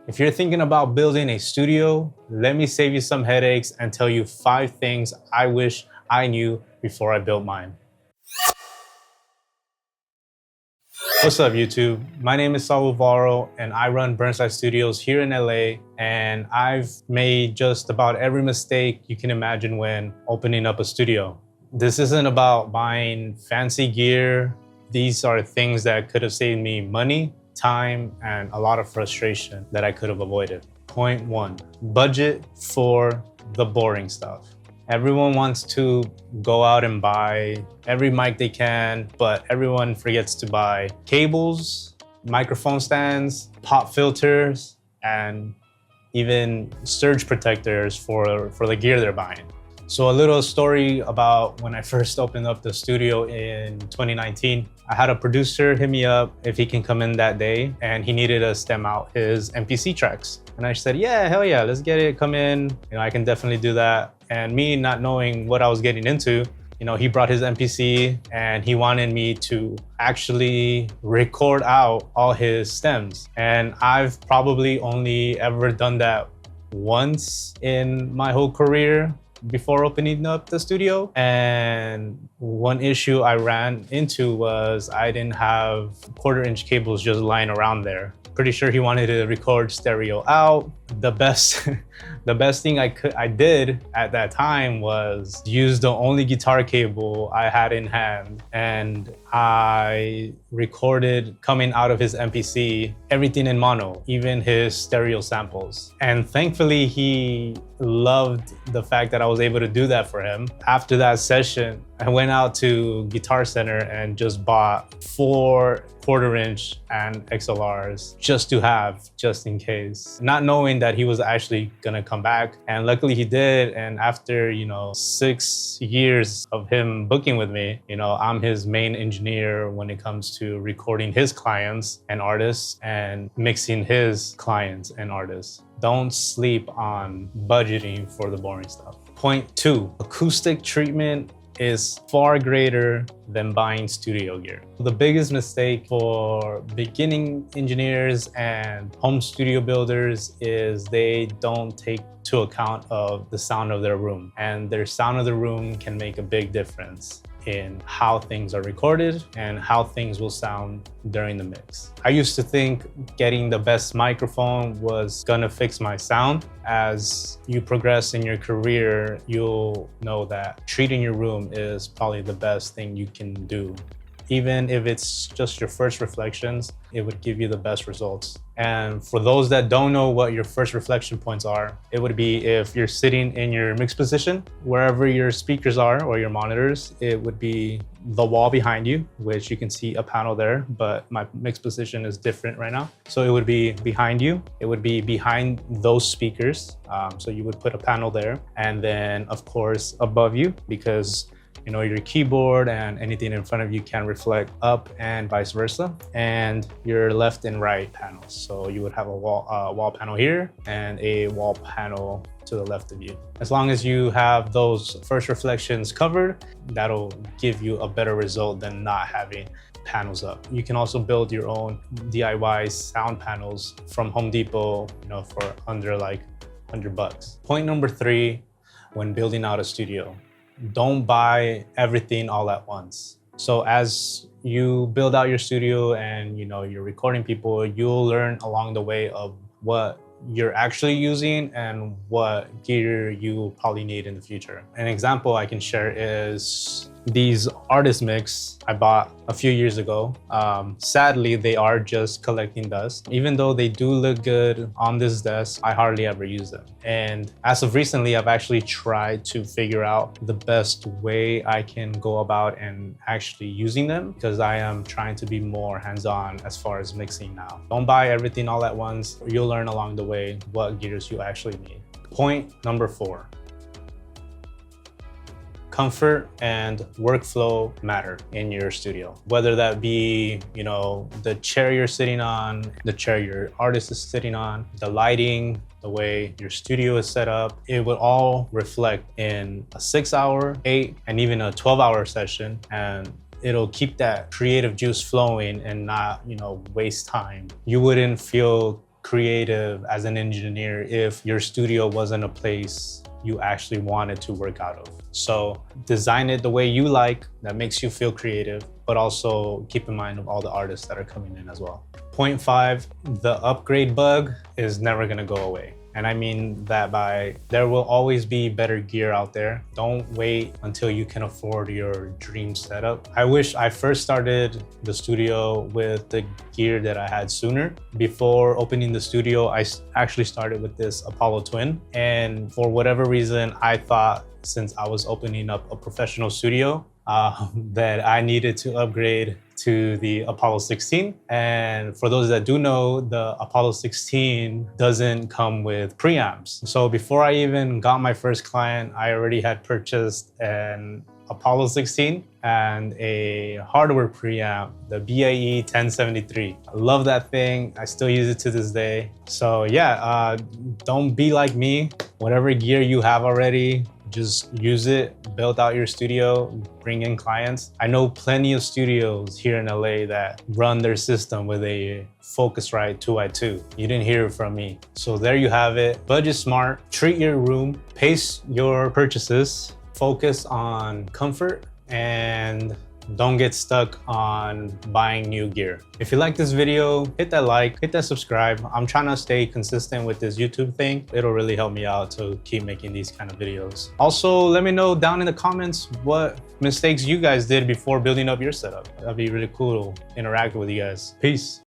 If you're thinking about building a studio, let me save you some headaches and tell you 5 things I wish I knew before I built mine. What's up, YouTube? My name is Saul Varo and I run Burnside Studios here in LA, and I've made just about every mistake you can imagine when opening up a studio. This isn't about buying fancy gear. These are things that could have saved me money, time, and a lot of frustration that I could have avoided. Point 1, budget for the boring stuff. Everyone wants to go out and buy every mic they can, but everyone forgets to buy cables, microphone stands, pop filters, and even surge protectors for the gear they're buying. So a little story about when I first opened up the studio in 2019. I had a producer hit me up if he can come in that day, and he needed to stem out his MPC tracks. And I said, yeah, hell yeah, let's get it, come in. I can definitely do that. And me not knowing what I was getting into, he brought his MPC and he wanted me to actually record out all his stems. And I've probably only ever done that once in my whole career before opening up the studio. And one issue I ran into was I didn't have 1/4-inch cables just lying around there. Pretty sure he wanted to record stereo out. The best thing I did at that time was use the only guitar cable I had in hand, and I recorded coming out of his MPC everything in mono, even his stereo samples. And thankfully he loved the fact that I was able to do that for him. After that session, I went out to Guitar Center and just bought 4 1/4-inch and XLRs just to have, just in case, not knowing that he was actually gonna come back. And luckily he did. And after 6 years of him booking with me, I'm his main engineer when it comes to recording his clients and artists and mixing his clients and artists. Don't sleep on budgeting for the boring stuff. Point 2, acoustic treatment is far greater than buying studio gear. The biggest mistake for beginning engineers and home studio builders is they don't take to account of the sound of their room, and their sound of the room can make a big difference in how things are recorded and how things will sound during the mix. I used to think getting the best microphone was gonna fix my sound. As you progress in your career, you'll know that treating your room is probably the best thing you can do. Even if it's just your first reflections, it would give you the best results. And for those that don't know what your first reflection points are, it would be if you're sitting in your mix position, wherever your speakers are or your monitors, it would be the wall behind you, which you can see a panel there, but my mix position is different right now. So it would be behind you. It would be behind those speakers. So you would put a panel there. And then of course above you, because your keyboard and anything in front of you can reflect up and vice versa, and your left and right panels. So you would have a wall panel here and a wall panel to the left of you. As long as you have those first reflections covered, that'll give you a better result than not having panels up. You can also build your own DIY sound panels from Home Depot, for under like $100. Point number 3, when building out a studio, don't buy everything all at once. So as you build out your studio and you're recording people, you'll learn along the way of what you're actually using and what gear you probably need in the future. An example I can share is these artist mix I bought a few years ago. Sadly, they are just collecting dust. Even though they do look good on this desk, I hardly ever use them. And as of recently, I've actually tried to figure out the best way I can go about and actually using them, because I am trying to be more hands-on as far as mixing now. Don't buy everything all at once. You'll learn along the way what gears you actually need. Point number 4. Comfort and workflow matter in your studio. Whether that be, the chair you're sitting on, the chair your artist is sitting on, the lighting, the way your studio is set up, it will all reflect in a 6-hour, 8, and even a 12-hour session. And it'll keep that creative juice flowing and not, waste time. You wouldn't feel creative as an engineer if your studio wasn't a place you actually wanted to work out of. So design it the way you like, that makes you feel creative, but also keep in mind of all the artists that are coming in as well. Point 5, the upgrade bug is never gonna go away. And I mean that by there will always be better gear out there. Don't wait until you can afford your dream setup. I wish I first started the studio with the gear that I had sooner. Before opening the studio, I actually started with this Apollo Twin. And for whatever reason, I thought since I was opening up a professional studio, that I needed to upgrade to the Apollo 16. And for those that do know, the Apollo 16 doesn't come with preamps. So before I even got my first client, I already had purchased an Apollo 16 and a hardware preamp, the BAE 1073. I love that thing. I still use it to this day. So yeah, don't be like me. Whatever gear you have already, just use it, build out your studio, bring in clients. I know plenty of studios here in LA that run their system with a Focusrite 2x2. You didn't hear it from me. So there you have it. Budget smart, treat your room, pace your purchases, focus on comfort, and don't get stuck on buying new gear. If you like this video, hit that like, hit that subscribe. I'm trying to stay consistent with this YouTube thing. It'll really help me out to keep making these kind of videos. Also, let me know down in the comments what mistakes you guys did before building up your setup. That'd be really cool to interact with you guys. Peace.